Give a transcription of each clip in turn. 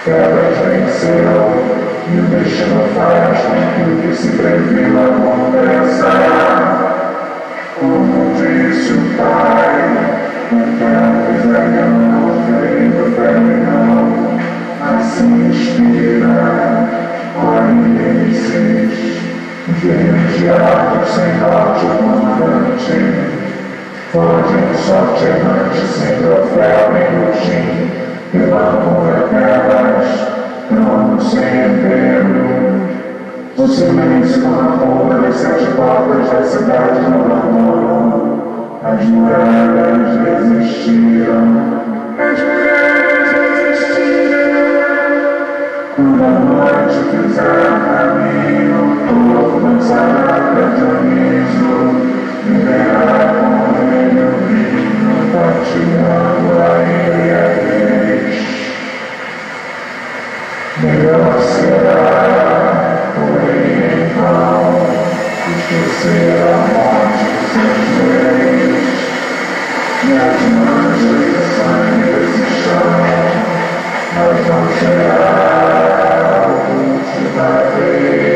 Tebas venceu, e o destino faz com que o que se previu aconteça. Como disse o Pai, o Tebas ganhou, feito terminou, assim inspira, Polinices, viajar sem norte comandante, foge sorte errante, sem troféu nem lutim, e vamos a Tebas, trono sem império. O silêncio com a porta das 7 portas da cidade não abandonou, as muralhas resistiram, as muralhas resistiram. Quando a noite fizer caminho, o povo dançará pra Dioniso, viverá com ele o vinho, partilhando a embriaguez. Melhor será, porém em vão, esquecer a morte dos seus reis, e as manchas de sangue desse chão, mas não será a última vez.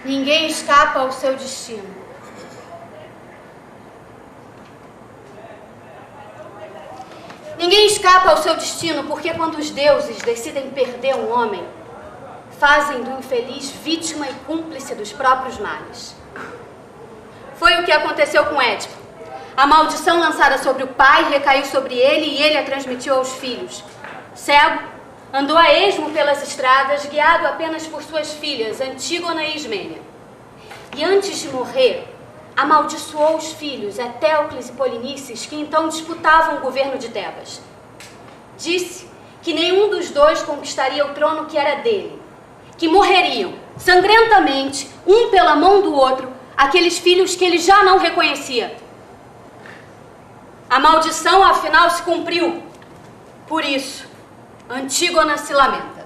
Ninguém escapa ao seu destino. Ninguém escapa ao seu destino porque quando os deuses decidem perder um homem, fazem do infeliz vítima e cúmplice dos próprios males. Foi o que aconteceu com Édipo. A maldição lançada sobre o pai recaiu sobre ele e ele a transmitiu aos filhos. Cego, andou a esmo pelas estradas, guiado apenas por suas filhas, Antígona e Ismênia. E antes de morrer, amaldiçoou os filhos, Etéocles e Polinices, que então disputavam o governo de Tebas. Disse que nenhum dos dois conquistaria o trono que era dele, que morreriam, sangrentamente, um pela mão do outro, aqueles filhos que ele já não reconhecia. A maldição, afinal, se cumpriu. Por isso, Antígona se lamenta.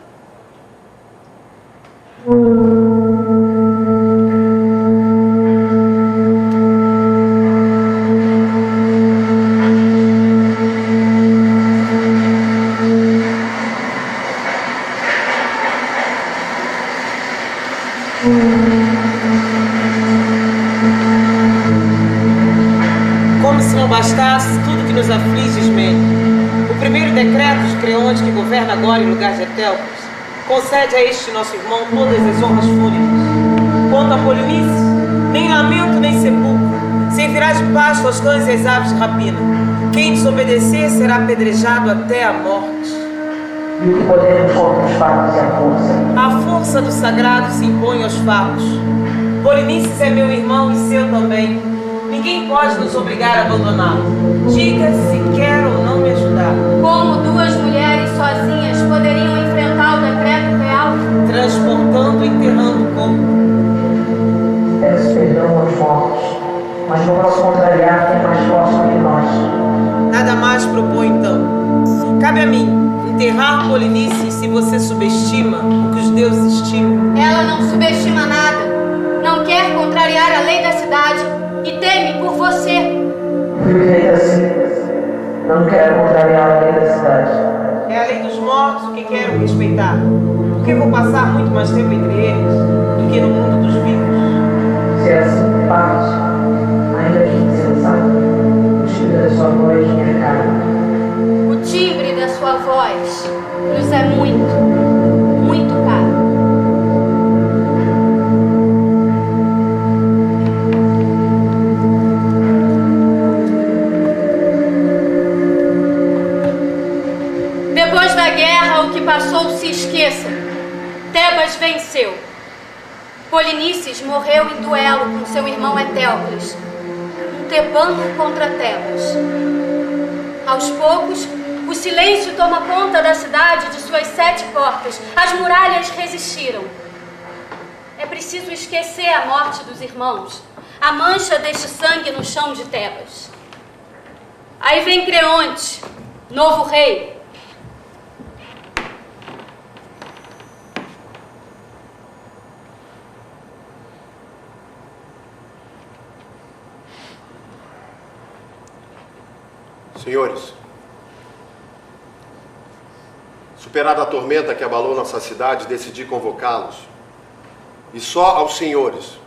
Como se não bastasse tudo que nos aflige, Ismênia, o primeiro decreto de Creonte, que governa agora em lugar de Etéocles, concede a este nosso irmão todas as honras fúnebres. Quanto a Polinices, nem lamento nem sepulcro, servirá de pasto aos cães e às aves de rapina. Quem desobedecer será apedrejado até a morte. E o que podemos contra os fatos e a força? A força do sagrado se impõe aos fatos. Polinices é meu irmão e seu também. Ninguém pode nos obrigar a abandoná-lo. Diga se quer ou não me ajudar. Como duas mulheres sozinhas poderiam enfrentar o decreto real? Transportando e enterrando o corpo. Peço perdão aos mortos, mas não posso contrariar quem é mais forte do que nós. Nada mais propõe então. Cabe a mim enterrar Polinices se você subestima o que os deuses estimam. Ela não subestima nada. Não quer contrariar a lei da cidade e teme por você. Fui feita assim. Não quero contrariar a lei da cidade. É a lei dos mortos o que quero respeitar. Porque vou passar muito mais tempo entre eles do que no mundo dos vivos. Se é assim, parte, ainda que insensato, o timbre da sua voz minha cara. O timbre da sua voz nos é muito, muito caro. Depois da guerra, o que passou se esqueça. Tebas venceu. Polinices morreu em duelo com seu irmão Etéocles, um tebano contra Tebas. Aos poucos, o silêncio toma conta da cidade de suas 7 portas. As muralhas resistiram. É preciso esquecer a morte dos irmãos, a mancha deste sangue no chão de Tebas. Aí vem Creonte, novo rei. Senhores, superada a tormenta que abalou nossa cidade, decidi convocá-los. E só aos senhores,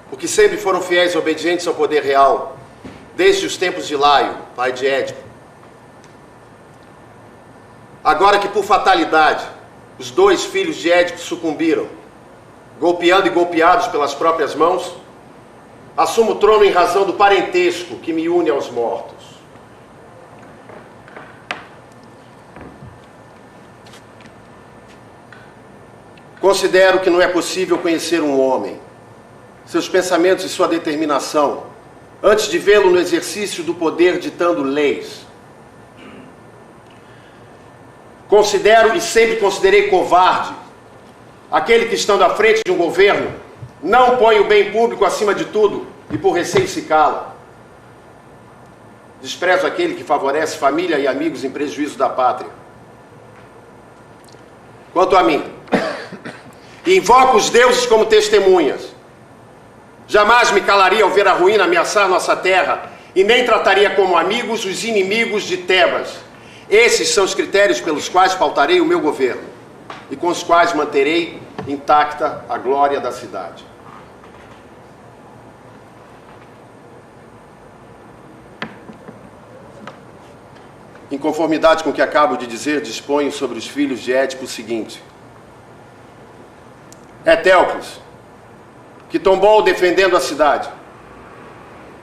porque sempre foram fiéis e obedientes ao poder real, desde os tempos de Laio, pai de Édipo. Agora que por fatalidade, os 2 filhos de Édipo sucumbiram, golpeando e golpeados pelas próprias mãos, assumo o trono em razão do parentesco que me une aos mortos. Considero que não é possível conhecer um homem, seus pensamentos e sua determinação, antes de vê-lo no exercício do poder ditando leis. Considero e sempre considerei covarde aquele que, estando à frente de um governo, não põe o bem público acima de tudo e por receio se cala. Desprezo aquele que favorece família e amigos em prejuízo da pátria. Quanto a mim, invoco os deuses como testemunhas. Jamais me calaria ao ver a ruína ameaçar nossa terra e nem trataria como amigos os inimigos de Tebas. Esses são os critérios pelos quais pautarei o meu governo e com os quais manterei intacta a glória da cidade. Em conformidade com o que acabo de dizer, disponho sobre os filhos de Édipo o seguinte: Etéocles, que tombou defendendo a cidade,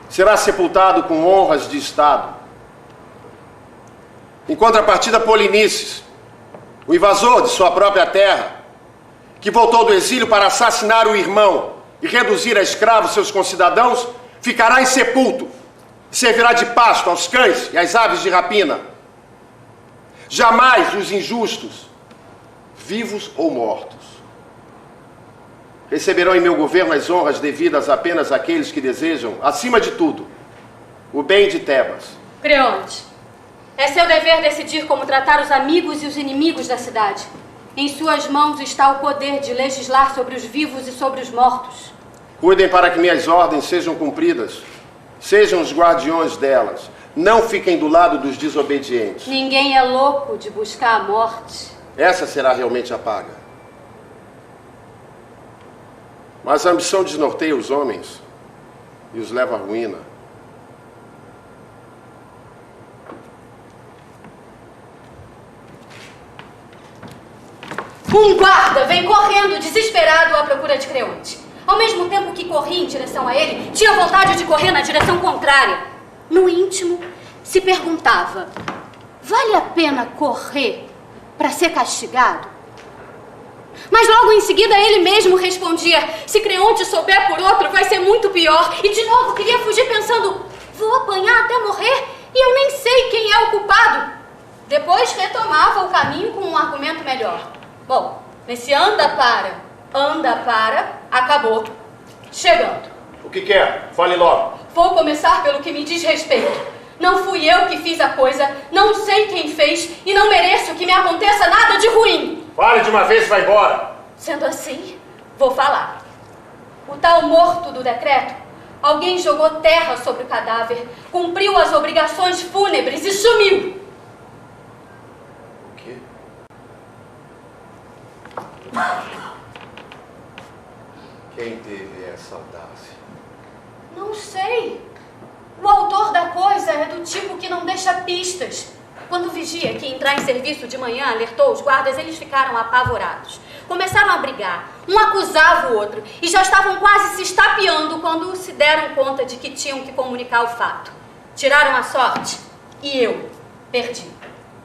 será sepultado com honras de Estado. Em contrapartida, Polinices, o invasor de sua própria terra, que voltou do exílio para assassinar o irmão e reduzir a escravos seus concidadãos, ficará insepulto e servirá de pasto aos cães e às aves de rapina. Jamais os injustos, vivos ou mortos, receberão em meu governo as honras devidas apenas àqueles que desejam, acima de tudo, o bem de Tebas. Creonte, é seu dever decidir como tratar os amigos e os inimigos da cidade. Em suas mãos está o poder de legislar sobre os vivos e sobre os mortos. Cuidem para que minhas ordens sejam cumpridas. Sejam os guardiões delas. Não fiquem do lado dos desobedientes. Ninguém é louco de buscar a morte. Essa será realmente a paga. Mas a ambição desnorteia os homens e os leva à ruína. Um guarda vem correndo, desesperado, à procura de Creonte. Ao mesmo tempo que corria em direção a ele, tinha vontade de correr na direção contrária. No íntimo, se perguntava: vale a pena correr para ser castigado? Mas logo em seguida ele mesmo respondia: se Creonte souber por outro, vai ser muito pior. E de novo queria fugir pensando: vou apanhar até morrer e eu nem sei quem é o culpado. Depois retomava o caminho com um argumento melhor. Bom, nesse anda para, acabou chegando. O que quer? Fale logo. Vou começar pelo que me diz respeito. Não fui eu que fiz a coisa, não sei quem fez e não mereço que me aconteça nada de ruim. Fale de uma vez e vai embora. Sendo assim, vou falar. O tal morto do decreto, alguém jogou terra sobre o cadáver, cumpriu as obrigações fúnebres e sumiu. O quê? Quem teve essa audácia? Não sei. O autor da coisa é do tipo que não deixa pistas. Quando o vigia que ia entrar em serviço de manhã alertou os guardas, eles ficaram apavorados. Começaram a brigar. Um acusava o outro e já estavam quase se estapeando quando se deram conta de que tinham que comunicar o fato. Tiraram a sorte e eu perdi.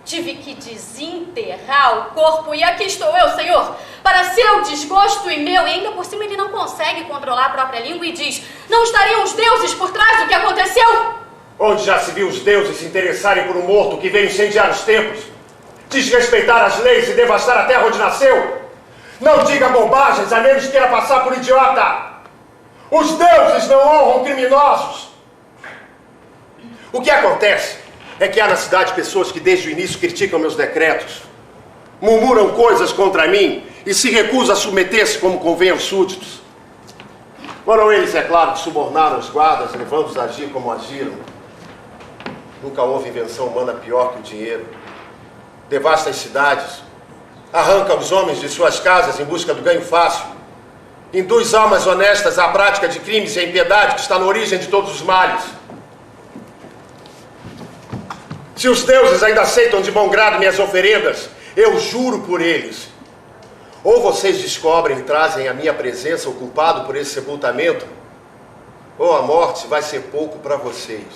Tive que desenterrar o corpo e aqui estou eu, Senhor, para seu desgosto e meu. E ainda por cima ele não consegue controlar a própria língua e diz: não estariam os deuses por trás do que aconteceu? Onde já se viu os deuses se interessarem por um morto que veio incendiar os templos, desrespeitar as leis e devastar a terra onde nasceu? Não diga bobagens, a menos queira passar por idiota. Os deuses não honram criminosos. O que acontece é que há na cidade pessoas que desde o início criticam meus decretos, murmuram coisas contra mim e se recusam a submeter-se como convém aos súditos. Foram eles, é claro, que subornaram os guardas, levando-os a agir como agiram. Nunca houve invenção humana pior que o dinheiro. Devasta as cidades, arranca os homens de suas casas em busca do ganho fácil, induz almas honestas à prática de crimes e a impiedade que está na origem de todos os males. Se os deuses ainda aceitam de bom grado minhas oferendas, eu juro por eles. Ou vocês descobrem e trazem à minha presença o culpado por esse sepultamento, ou a morte vai ser pouco para vocês.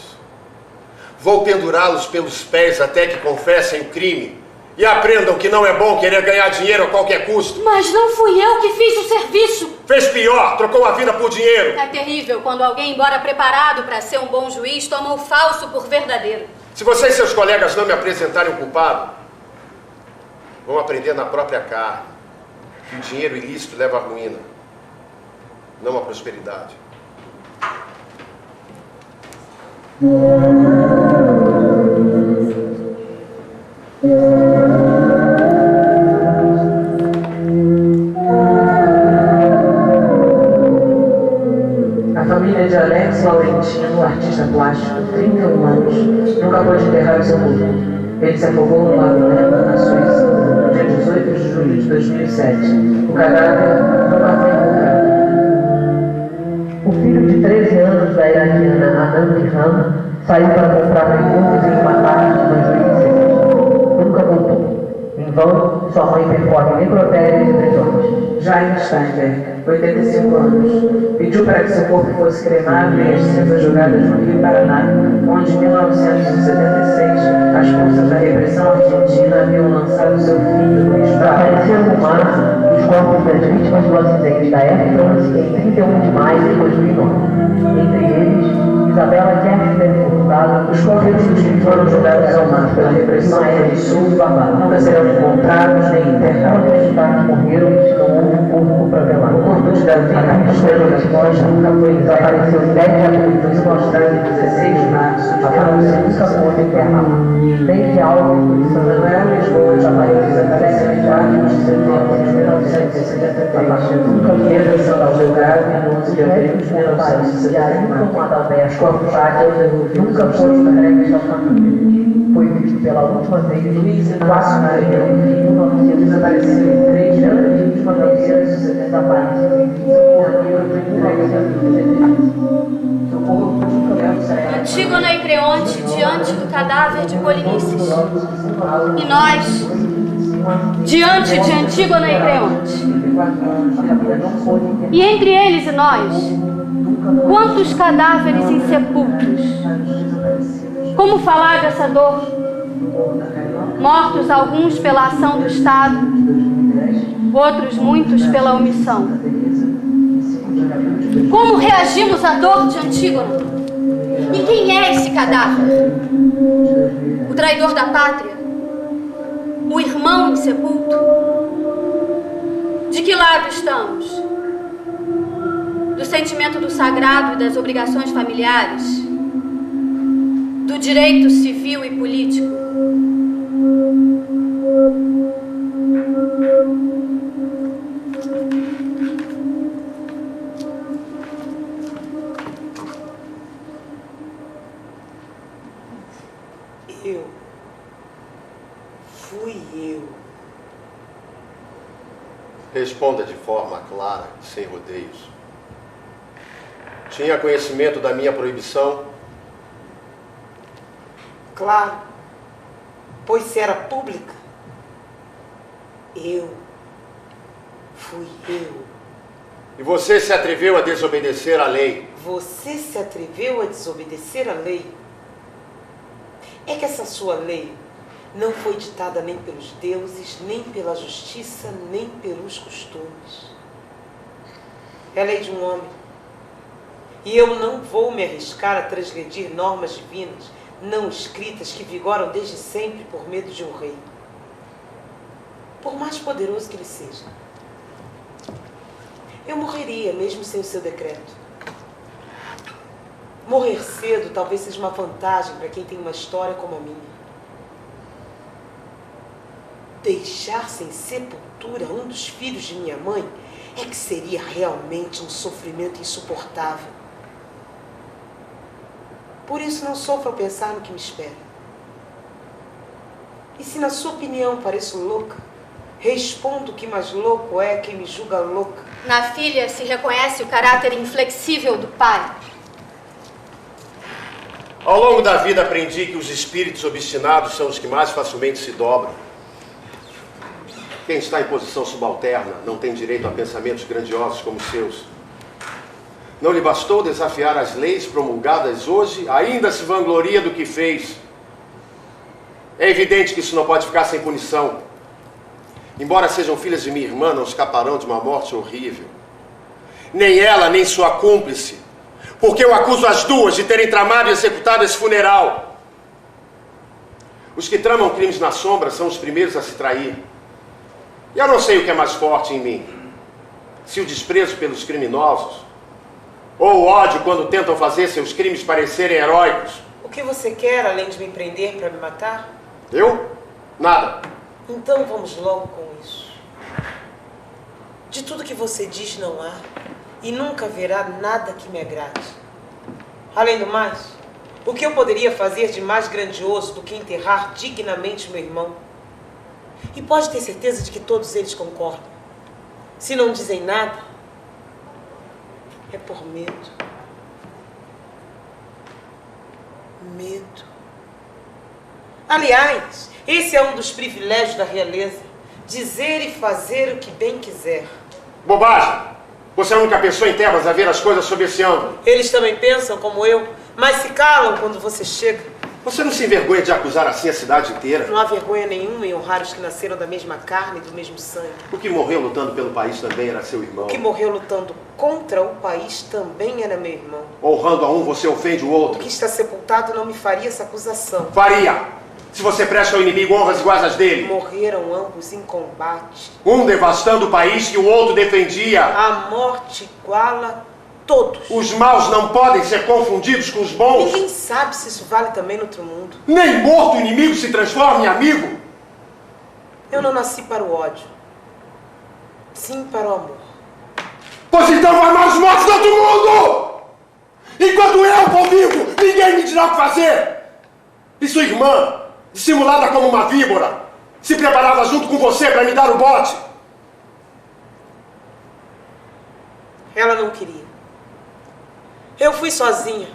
Vou pendurá-los pelos pés até que confessem o crime e aprendam que não é bom querer ganhar dinheiro a qualquer custo. Mas não fui eu que fiz o serviço. Fez pior, trocou a vida por dinheiro. É terrível quando alguém, embora preparado para ser um bom juiz, toma o falso por verdadeiro. Se vocês e seus colegas não me apresentarem o culpado, vão aprender na própria carne que o dinheiro ilícito leva à ruína, não à prosperidade. A família de Alex Laurentino, artista plástico, 31 anos, nunca pôde enterrar o seu corpo. Ele se afogou no lago Neva, na Suíça, no dia 18 de julho de 2007. O cadáver nunca foi encontrado. O filho de 13 anos da iraquiana Anand Khan saiu para comprar perfumes em uma tarde de 2006. Nunca voltou. Em vão, sua mãe percorre necrotérios e prisões. Jaime Steinberg, 85 anos, pediu para que seu corpo fosse cremado e as cinzas jogadas no Rio Paraná, onde em 1976 as forças da repressão argentina haviam lançado seu filho no espaço. Apareceram no mar os corpos das vítimas do acidente da Air France em 31 de maio de 2009. Entre eles, Isabela Kerster Furtado, os corpos que foram jogados ao mar pela repressão aérea de Sul e Babá nunca serão encontrados nem enterrados. Os partos morreram e não houve um corpo para velar. O corpo de Davi Castelo das Mãos nunca foi desapareceu em 10 de abril e foi mostrado em 16 de março de 1950 enterrado. Desde Alves, Manuel Lisboa desapareceu em 4 de setembro de 1973. A partir nunca foi regressando ao julgado em 11 de abril de 1974. Os corpos nunca foram entregues à família. Foi visto pela última vez Luiz Inácio Maria, em 19desapareceu em 3 de abril de 1970. Desapareceu em 15 de janeiro de 1970. Seu corpo nunca deve sair. Antígona e Creonte diante do cadáver de Polinices. E nós, diante de Antígona e Creonte. E entre eles e nós, quantos cadáveres insepultos? Como falar dessa dor? Mortos alguns pela ação do Estado, outros muitos pela omissão. Como reagimos à dor de Antígona? E quem é esse cadáver? O traidor da pátria? O irmão insepulto? De que lado estamos? Do sentimento do sagrado e das obrigações familiares? Do direito civil e político? Fui eu. Responda de forma clara e sem rodeios. Tinha conhecimento da minha proibição? Claro, pois se era pública. Fui eu. E você se atreveu a desobedecer à lei? Você se atreveu a desobedecer à lei? É que essa sua lei não foi ditada nem pelos deuses, nem pela justiça, nem pelos costumes. É a lei de um homem. E eu não vou me arriscar a transgredir normas divinas não escritas que vigoram desde sempre por medo de um rei, por mais poderoso que ele seja. Eu morreria mesmo sem o seu decreto. Morrer cedo talvez seja uma vantagem para quem tem uma história como a minha. Deixar sem sepultura um dos filhos de minha mãe é que seria realmente um sofrimento insuportável. Por isso não sofro ao pensar no que me espera. E se na sua opinião pareço louca, respondo que mais louco é quem me julga louca. Na filha se reconhece o caráter inflexível do pai. Ao longo da vida aprendi que os espíritos obstinados são os que mais facilmente se dobram. Quem está em posição subalterna não tem direito a pensamentos grandiosos como os seus. Não lhe bastou desafiar as leis promulgadas hoje, ainda se vangloria do que fez. É evidente que isso não pode ficar sem punição. Embora sejam filhas de minha irmã, não escaparão de uma morte horrível. Nem ela, nem sua cúmplice. Porque eu acuso as duas de terem tramado e executado esse funeral. Os que tramam crimes na sombra são os primeiros a se trair. E eu não sei o que é mais forte em mim. Se o desprezo pelos criminosos, ou o ódio quando tentam fazer seus crimes parecerem heróicos. O que você quer, além de me prender para me matar? Eu? Nada. Então vamos logo com isso. De tudo que você diz não há, e nunca haverá nada que me agrade. Além do mais, o que eu poderia fazer de mais grandioso do que enterrar dignamente meu irmão? E pode ter certeza de que todos eles concordam. Se não dizem nada, é por medo. Medo. Aliás, esse é um dos privilégios da realeza. Dizer e fazer o que bem quiser. Bobagem! Você é a única pessoa em Tebas a ver as coisas sob esse ângulo. Eles também pensam como eu, mas se calam quando você chega. Você não se envergonha de acusar assim a cidade inteira? Não há vergonha nenhuma em honrar os que nasceram da mesma carne e do mesmo sangue. O que morreu lutando pelo país também era seu irmão. O que morreu lutando contra o país também era meu irmão. Honrando a um, você ofende o O outro. que está sepultado não me faria essa acusação. Faria! Se você presta ao inimigo honras iguais às dele. Morreram ambos em combate. Um devastando o país que o outro defendia. A morte iguala todos. Os maus não podem ser confundidos com os bons. Ninguém sabe se isso vale também no outro mundo. Nem morto o inimigo se transforma em amigo. Eu não nasci para o ódio. Sim para o amor. Pois então vai amar os mortos do outro mundo! Enquanto eu convivo, ninguém me dirá o que fazer. E sua irmã, dissimulada como uma víbora, se preparava junto com você para me dar o bote. Ela não queria. Eu fui sozinha.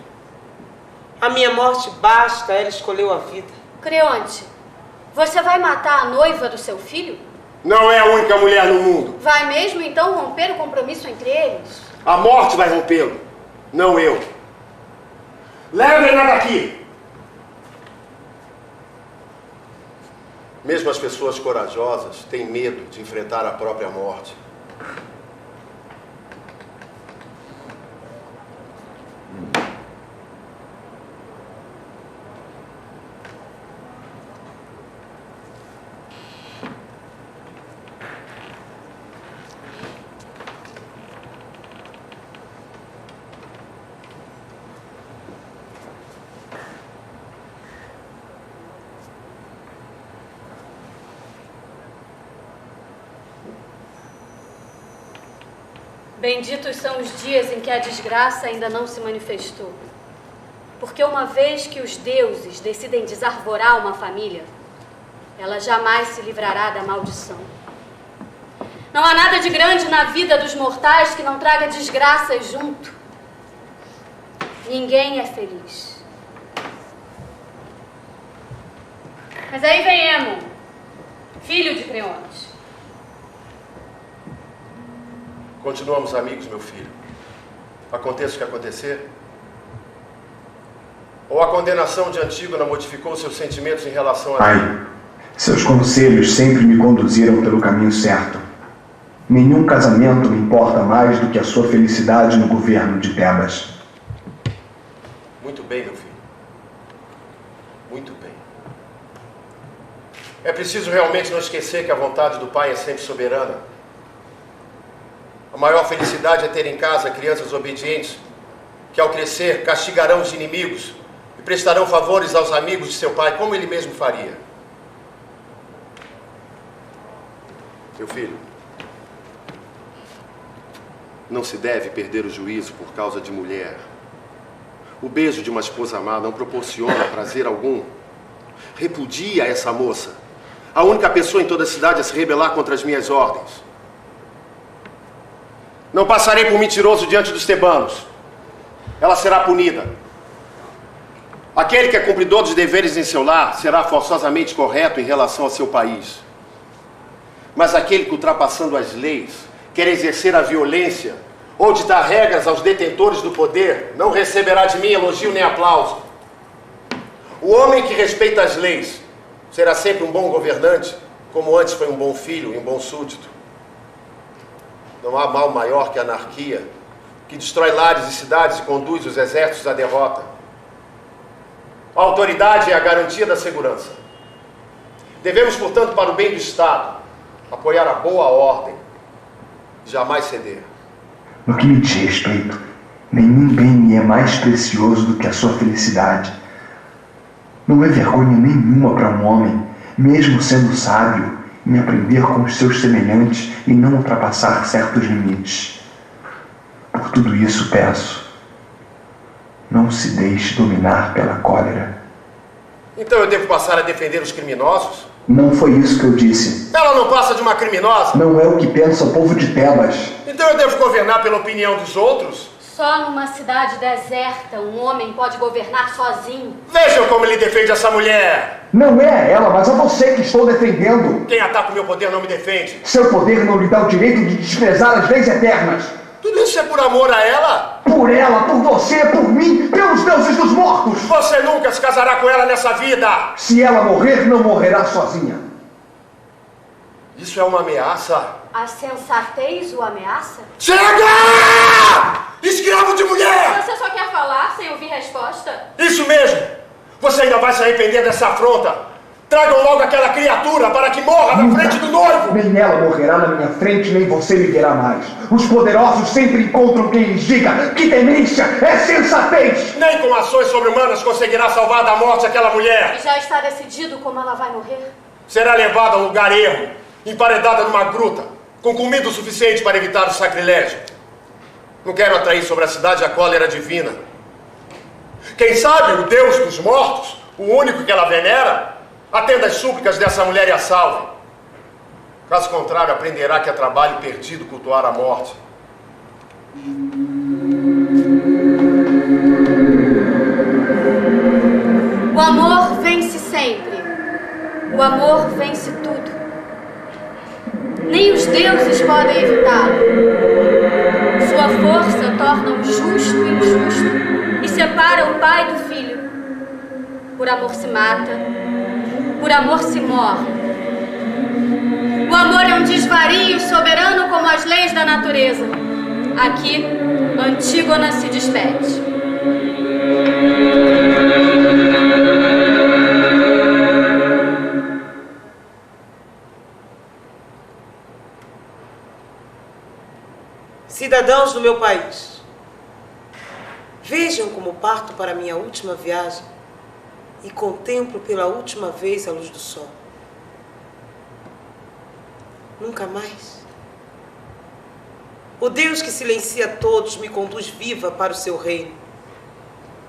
A minha morte basta, ela escolheu a vida. Creonte, você vai matar a noiva do seu filho? Não é a única mulher no mundo. Vai mesmo então romper o compromisso entre eles? A morte vai rompê-lo, não eu. Levem-na daqui. Mesmo as pessoas corajosas têm medo de enfrentar a própria morte. Benditos são os dias em que a desgraça ainda não se manifestou. Porque uma vez que os deuses decidem desarvorar uma família, ela jamais se livrará da maldição. Não há nada de grande na vida dos mortais que não traga desgraças junto. Ninguém é feliz. Mas aí vem Emo, filho de Creonte. Continuamos amigos, meu filho. Aconteça o que acontecer. Ou a condenação de Antígona modificou seus sentimentos em relação a... Pai, seus conselhos sempre me conduziram pelo caminho certo. Nenhum casamento me importa mais do que a sua felicidade no governo de Tebas. Muito bem, meu filho. Muito bem. É preciso realmente não esquecer que a vontade do Pai é sempre soberana. A maior felicidade é ter em casa crianças obedientes, que ao crescer castigarão os inimigos e prestarão favores aos amigos de seu pai, como ele mesmo faria. Meu filho, não se deve perder o juízo por causa de mulher, O beijo de uma esposa amada não proporciona prazer algum. Repudia essa moça, a única pessoa em toda a cidade a se rebelar contra as minhas ordens. Não passarei por mentiroso diante dos tebanos. Ela será punida. Aquele que é cumpridor dos deveres em seu lar será forçosamente correto em relação ao seu país. Mas aquele que, ultrapassando as leis, quer exercer a violência ou ditar regras aos detentores do poder, não receberá de mim elogio nem aplauso. O homem que respeita as leis será sempre um bom governante, como antes foi um bom filho e um bom súdito. Não há mal maior que a anarquia, que destrói lares e cidades e conduz os exércitos à derrota. A autoridade é a garantia da segurança. Devemos, portanto, para o bem do Estado, apoiar a boa ordem e jamais ceder. No que me diz respeito, nenhum bem me é mais precioso do que a sua felicidade. Não é vergonha nenhuma para um homem, mesmo sendo sábio, em aprender com os seus semelhantes e não ultrapassar certos limites. Por tudo isso peço, não se deixe dominar pela cólera. Então eu devo passar a defender os criminosos? Não foi isso que eu disse. Ela não passa de uma criminosa? Não é o que pensa o povo de Tebas. Então eu devo governar pela opinião dos outros? Só numa cidade deserta um homem pode governar sozinho. Vejam como ele defende essa mulher! Não é ela, mas é você que estou defendendo. Quem ataca o meu poder não me defende. Seu poder não lhe dá o direito de desprezar as leis eternas. Tudo isso é por amor a ela? Por ela, por você, por mim, pelos deuses dos mortos. Você nunca se casará com ela nessa vida. Se ela morrer, não morrerá sozinha. Isso é uma ameaça. A sensatez o ameaça? Chega! Escravo de mulher! Você só quer falar sem ouvir resposta? Isso mesmo! Você ainda vai se arrepender dessa afronta. Tragam logo aquela criatura para que morra na frente do noivo! Nem ela morrerá na minha frente, nem você me verá mais. Os poderosos sempre encontram quem lhes diga que demência é sensatez! Nem com ações sobre-humanas conseguirá salvar da morte aquela mulher. E já está decidido como ela vai morrer? Será levada a um lugar ermo, emparedada numa gruta, com comida o suficiente para evitar o sacrilégio. Não quero atrair sobre a cidade a cólera divina. Quem sabe o Deus dos mortos, o único que ela venera, atenda às súplicas dessa mulher e a salve. Caso contrário, aprenderá que é trabalho perdido cultuar a morte. O amor vence sempre. O amor vence tudo. Nem os deuses podem evitá-lo. Sua força torna o justo injusto e separa o pai do filho. Por amor se mata, por amor se morre. O amor é um desvario soberano como as leis da natureza. Aqui, Antígona se despede. Cidadãos do meu país, vejam como parto para minha última viagem e contemplo pela última vez a luz do sol. Nunca mais. O Deus que silencia todos me conduz viva para o seu reino.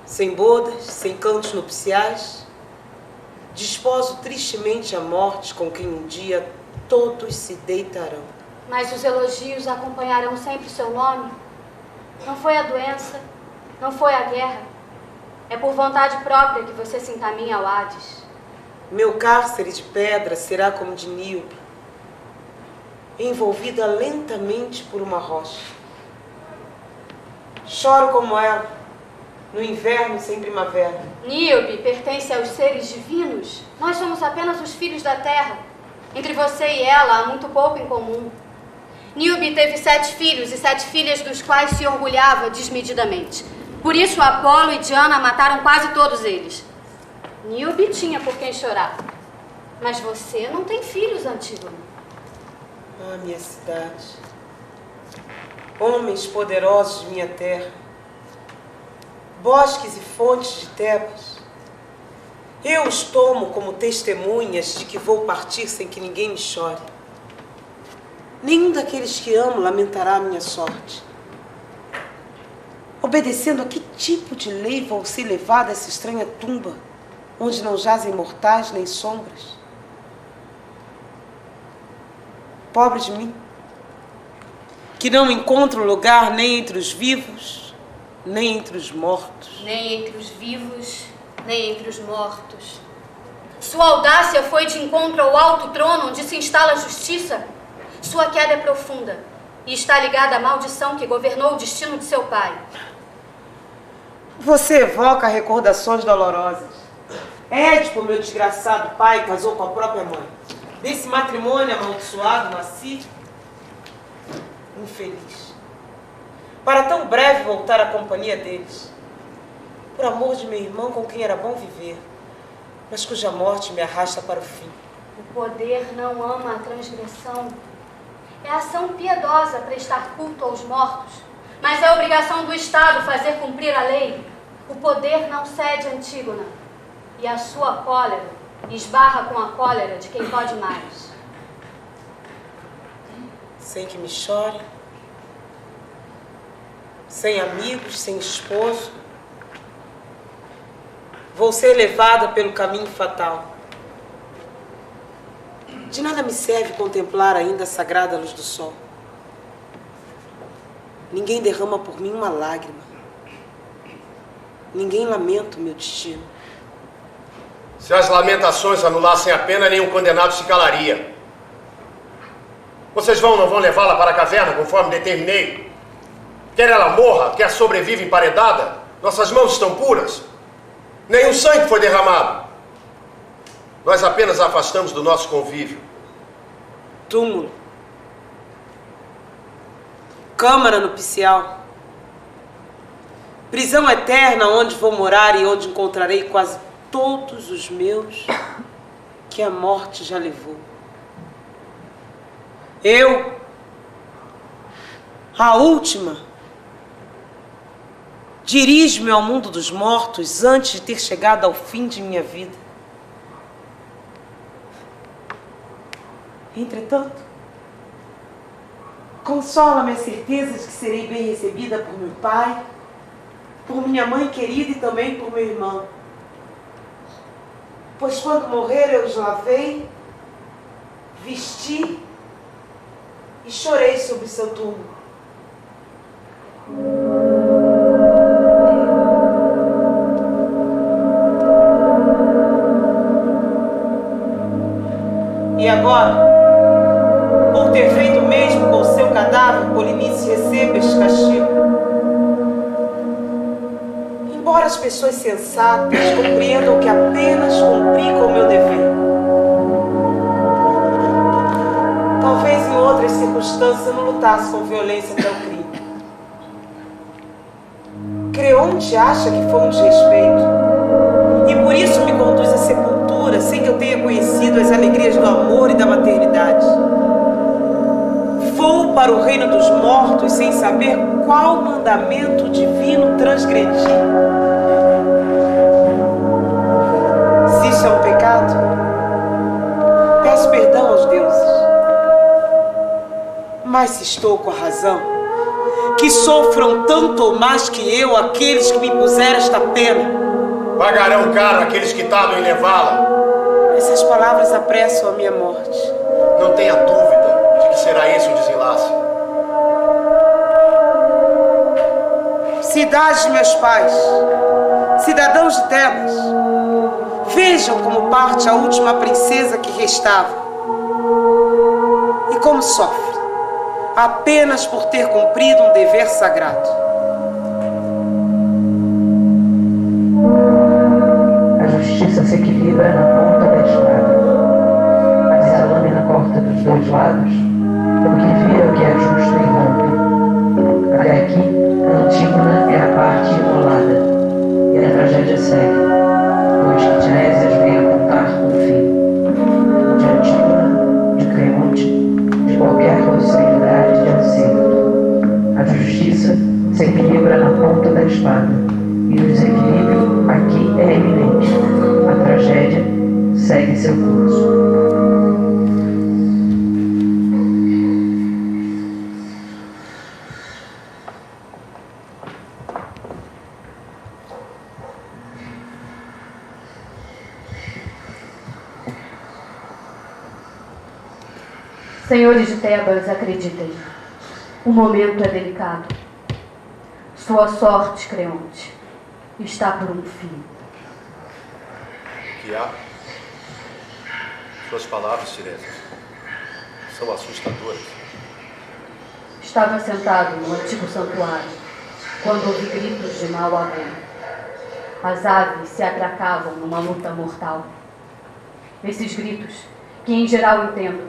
Sem bodas, sem cantos nupciais, desposo tristemente a morte com quem um dia todos se deitarão. Mas os elogios acompanharão sempre o seu nome. Não foi a doença, não foi a guerra. É por vontade própria que você se encaminha ao Hades. Meu cárcere de pedra será como de Níobe, envolvida lentamente por uma rocha. Choro como ela, no inverno sem primavera. Níobe pertence aos seres divinos. Nós somos apenas os filhos da terra. Entre você e ela há muito pouco em comum. Níobe teve 7 filhos e 7 filhas dos quais se orgulhava desmedidamente. Por isso Apolo e Diana mataram quase todos eles. Níobe tinha por quem chorar. Mas você não tem filhos, Antígona. Ah, minha cidade. Homens poderosos de minha terra. Bosques e fontes de Tebas. Eu os tomo como testemunhas de que vou partir sem que ninguém me chore. Nenhum daqueles que amo lamentará a minha sorte. Obedecendo a que tipo de lei vou ser levada a essa estranha tumba, onde não jazem mortais nem sombras? Pobre de mim, que não encontro lugar nem entre os vivos, nem entre os mortos. Nem entre os vivos, nem entre os mortos. Sua audácia foi de encontro ao alto trono onde se instala a justiça. Sua queda é profunda e está ligada à maldição que governou o destino de seu pai. Você evoca recordações dolorosas. Édipo, meu desgraçado pai, casou com a própria mãe. Desse matrimônio amaldiçoado nasci infeliz. Para tão breve voltar à companhia deles. Por amor de meu irmão com quem era bom viver, mas cuja morte me arrasta para o fim. O poder não ama a transgressão. É ação piedosa prestar culto aos mortos, mas é obrigação do Estado fazer cumprir a lei. O poder não cede a Antígona, e a sua cólera esbarra com a cólera de quem pode mais. Sem que me chore, sem amigos, sem esposo, vou ser levada pelo caminho fatal. De nada me serve contemplar ainda a sagrada luz do sol. Ninguém derrama por mim uma lágrima. Ninguém lamenta o meu destino. Se as lamentações anulassem a pena, nenhum condenado se calaria. Vocês não vão levá-la para a caverna, conforme determinei? Quer ela morra, quer sobreviva emparedada? Nossas mãos estão puras. Nenhum sangue foi derramado. Nós apenas a afastamos do nosso convívio. Túmulo. Câmara nupcial. Prisão eterna onde vou morar e onde encontrarei quase todos os meus que a morte já levou. Eu, a última, dirijo-me ao mundo dos mortos antes de ter chegado ao fim de minha vida. Entretanto, consola-me a certeza de que serei bem recebida por meu pai, por minha mãe querida e também por meu irmão. Pois quando morrer eu os lavei, vesti e chorei sobre seu túmulo. E agora, por ter feito o mesmo com o seu cadáver, Polinice receba este castigo. Embora as pessoas sensatas compreendam que apenas cumpri com o meu dever. Talvez em outras circunstâncias eu não lutasse com violência até o crime. Creonte acha que foi um desrespeito e por isso me conduz à sepultura sem que eu tenha conhecido as alegrias do amor e da maternidade. Vou para o reino dos mortos sem saber qual mandamento divino transgredi. Se isso é um pecado, peço perdão aos deuses. Mas se estou com a razão, que sofram tanto ou mais que eu aqueles que me impuseram esta pena. Pagarão caro aqueles que tardam em levá-la. Essas palavras apressam a minha morte. Não tenha dúvida de que será esse o desenlace. Cidades de meus pais, cidadãos de Tebas, vejam como parte a última princesa que restava e como sofre, apenas por ter cumprido um dever sagrado. A justiça se equilibra na ponta da espada, mas se a lâmina corta dos dois lados, o que vira o que é justo e rompe. Até aqui, Antígona é a parte imolada, e a tragédia segue, pois que Tiresias vem a contar o fim. De Antígona, de Creonte, de qualquer possibilidade de acerto. A justiça se equilibra na ponta da espada, e o desequilíbrio aqui é eminente. A tragédia segue seu curso. Senhores de Tebas, acreditem. O momento é delicado. Sua sorte, Creonte, está por um fio. O que há? Suas palavras, Tiresias, são assustadoras. Estava sentado no antigo santuário, quando ouvi gritos de mau agouro. As aves se atracavam numa luta mortal. Esses gritos, que em geral entendo,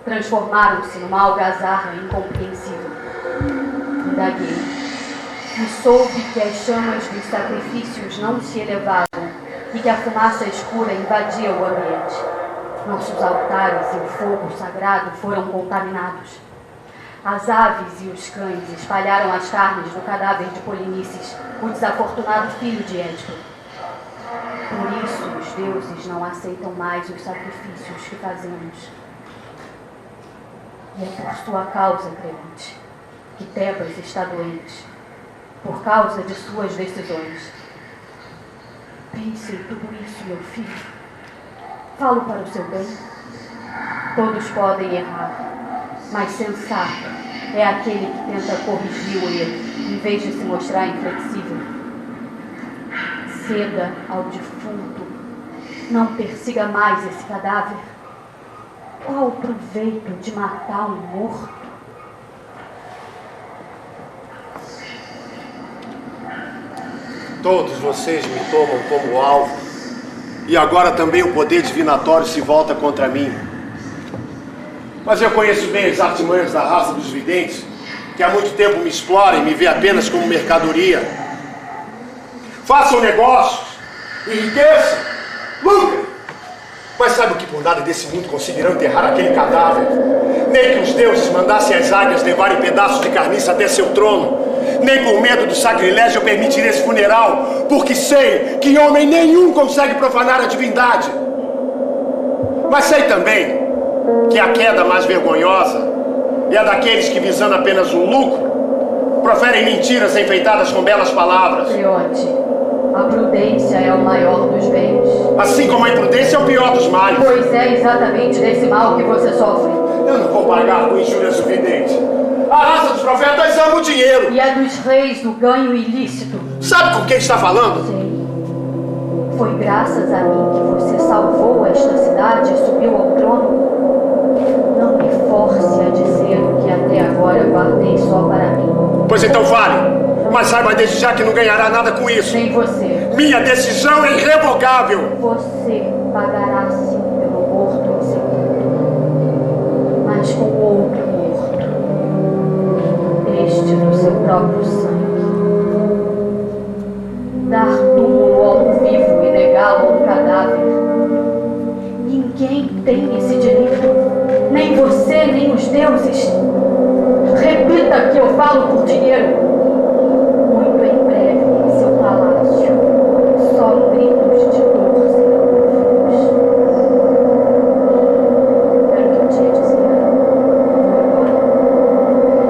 transformaram-se numa algazarra incompreensível. Indaguei, e soube que as chamas dos sacrifícios não se elevavam e que a fumaça escura invadia o ambiente. Nossos altares e o fogo sagrado foram contaminados. As aves e os cães espalharam as carnes do cadáver de Polinices, o desafortunado filho de Édipo. Por isso os deuses não aceitam mais os sacrifícios que fazemos. E é por sua causa, Creonte, que Tebas está doente, por causa de suas decisões. Pense em tudo isso, meu filho. Falo para o seu bem. Todos podem errar, mas sensato é aquele que tenta corrigir o erro, em vez de se mostrar inflexível. Ceda ao defunto. Não persiga mais esse cadáver. Qual o proveito de matar um morto? Todos vocês me tomam como alvo. E agora também o poder divinatório se volta contra mim. Mas eu conheço bem as artimanhas da raça dos videntes, que há muito tempo me exploram e me vê apenas como mercadoria. Façam negócios, enriqueçam, lucrem. Mas saibam que por nada desse mundo conseguirão enterrar aquele cadáver. Nem que os deuses mandassem as águias levarem pedaços de carniça até seu trono. Nem por medo do sacrilégio eu permitirei esse funeral, porque sei que homem nenhum consegue profanar a divindade. Mas sei também que a queda mais vergonhosa é a daqueles que, visando apenas o lucro, proferem mentiras enfeitadas com belas palavras. Creonte, a prudência é o maior dos bens. Assim como a imprudência é o pior dos males. Pois é exatamente desse mal que você sofre. Eu não vou pagar com injúrias do vidente. A raça dos profetas ama o dinheiro. E a dos reis do ganho ilícito. Sabe com quem está falando? Sei. Foi graças a mim que você salvou esta cidade e subiu ao trono. Não me force a dizer o que até agora guardei só para mim. Pois então fale. Mas saiba desde já que não ganhará nada com isso. Nem você. Minha decisão é irrevogável. Você pagará sim pelo morto insepulto, mas com outro morto. Este do seu próprio sangue. Dar túmulo ao vivo e negá-lo ao cadáver. Ninguém tem esse direito. Nem você, nem os deuses. Repita que eu falo por dinheiro. Muito em breve, em seu palácio, só gritos de dor serão. Era o que eu tinha a dizer.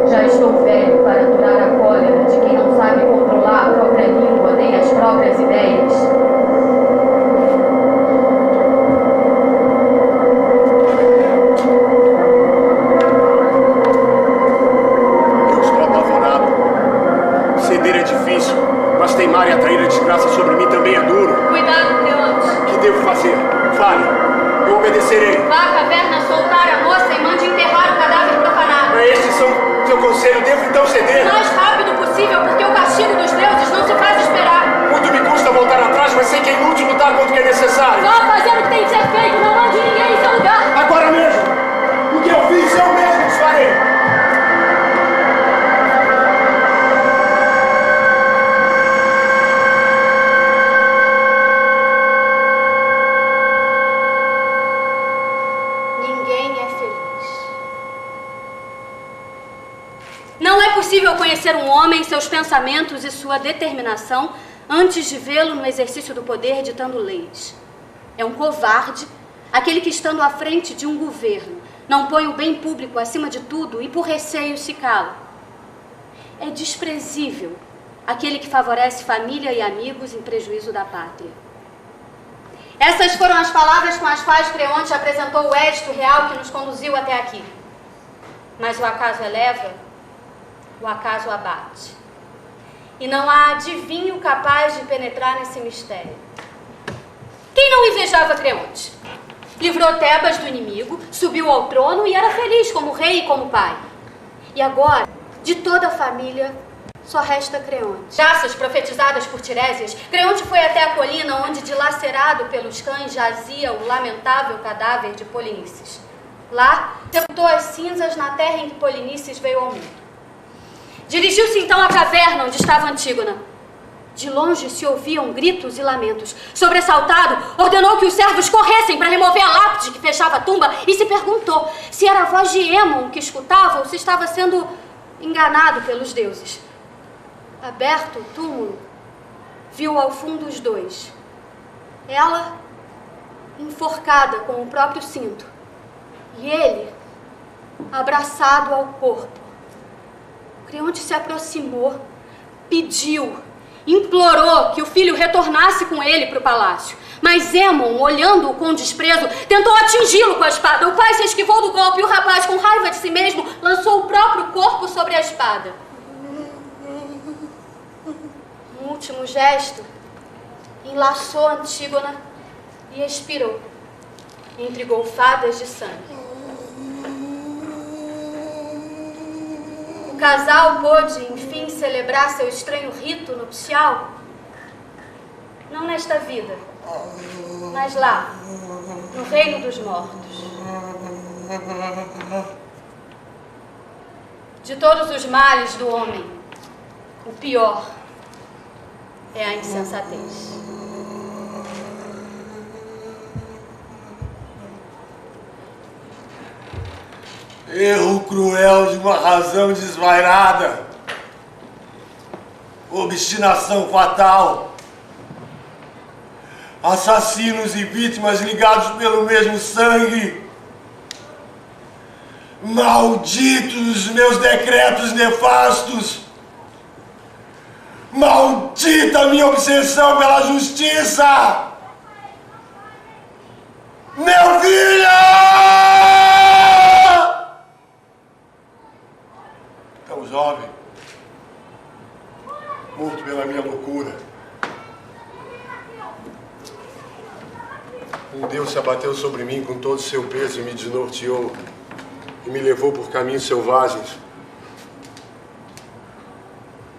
Já estou velho para aturar a cólera de quem não sabe controlar a própria língua nem as próprias ideias. Mas teimar e atrair a desgraça sobre mim também é duro. Cuidado, Creonte. O que devo fazer? Fale. Eu obedecerei. Vá à caverna soltar a moça e mande enterrar o cadáver profanado. Estes são teu conselho. Devo então ceder? O mais rápido possível, porque o castigo dos deuses não se faz esperar. Muito me custa voltar atrás, mas sei que é inútil lutar contra o que é necessário. Vá fazer o que tem que ser feito. Não mande ninguém em seu lugar. Agora mesmo. O que eu fiz, eu mesmo farei. Não é possível conhecer um homem, seus pensamentos e sua determinação antes de vê-lo no exercício do poder ditando leis. É um covarde aquele que, estando à frente de um governo, não põe o bem público acima de tudo e por receio se cala. É desprezível aquele que favorece família e amigos em prejuízo da pátria. Essas foram as palavras com as quais Creonte apresentou o édito real que nos conduziu até aqui. Mas o acaso eleva, o acaso abate. E não há adivinho capaz de penetrar nesse mistério. Quem não invejava Creonte? Livrou Tebas do inimigo, subiu ao trono e era feliz como rei e como pai. E agora, de toda a família, só resta Creonte. Graças profetizadas por Tiresias, Creonte foi até a colina onde, dilacerado pelos cães, jazia o lamentável cadáver de Polinices. Lá, sepultou as cinzas na terra em que Polinices veio ao mundo. Dirigiu-se então à caverna onde estava Antígona. De longe se ouviam gritos e lamentos. Sobressaltado, ordenou que os servos corressem para remover a lápide que fechava a tumba e se perguntou se era a voz de Hémon que escutava ou se estava sendo enganado pelos deuses. Aberto o túmulo, viu ao fundo os dois. Ela, enforcada com o próprio cinto, e ele, abraçado ao corpo. Creonte se aproximou, pediu, implorou que o filho retornasse com ele para o palácio. Mas Hémon, olhando-o com desprezo, tentou atingi-lo com a espada. O pai se esquivou do golpe e o rapaz, com raiva de si mesmo, lançou o próprio corpo sobre a espada. No último gesto, enlaçou Antígona e expirou, entre golfadas de sangue. O casal pôde, enfim, celebrar seu estranho rito nupcial, não nesta vida, mas lá, no reino dos mortos. De todos os males do homem, o pior é a insensatez. Erro cruel de uma razão desvairada. Obstinação fatal. Assassinos e vítimas ligados pelo mesmo sangue. Malditos meus decretos nefastos. Maldita minha obsessão pela justiça. Meu filho! Tão jovem, morto pela minha loucura. Um Deus se abateu sobre mim com todo o seu peso e me desnorteou e me levou por caminhos selvagens.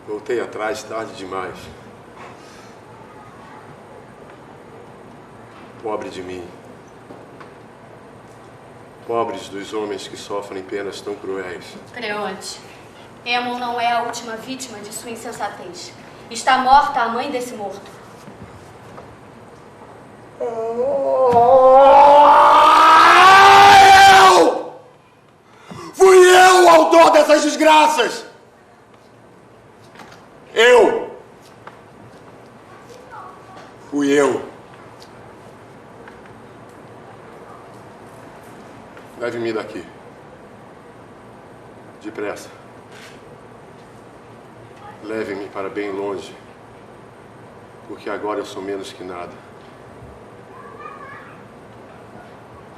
Voltei atrás tarde demais. Pobre de mim. Pobres dos homens que sofrem penas tão cruéis. Creonte, Hémon não é a última vítima de sua insensatez. Está morta a mãe desse morto. Fui eu o autor dessas desgraças! Fui eu. Leve-me daqui. Depressa. Leve-me para bem longe, porque agora eu sou menos que nada.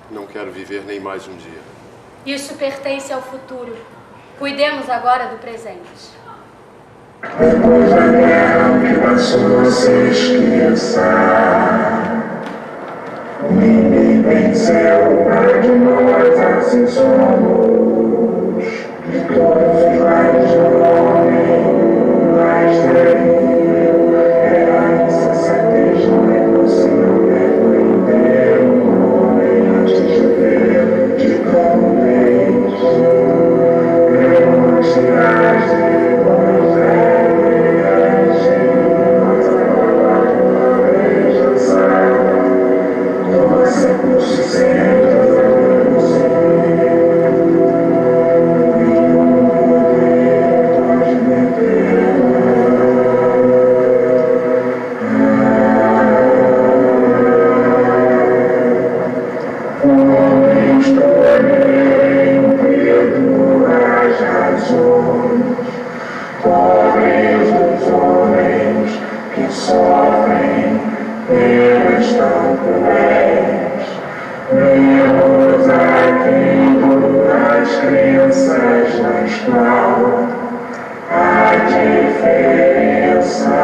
Não quero viver nem mais um dia. Isso pertence ao futuro. Cuidemos agora do presente. Depois da guerra que passou, se esqueça. Ninguém venceu, mas de nós assim somos. De todos os males do homem, mais terrível é a insensatez. Não é possível ver por inteiro um homem antes de ver de cada vez. Creonte age bons regras, nossa palavra uma vez lançada, toma seu curso sempre. sabemos qual a diferença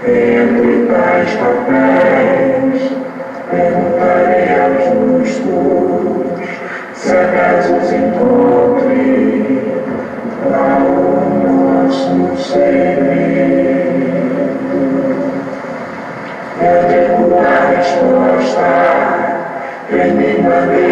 entre tais papéis. Perguntaremos-nos todos, se acaso os encontre, qual o nosso segredo. Eu digo a resposta, termina de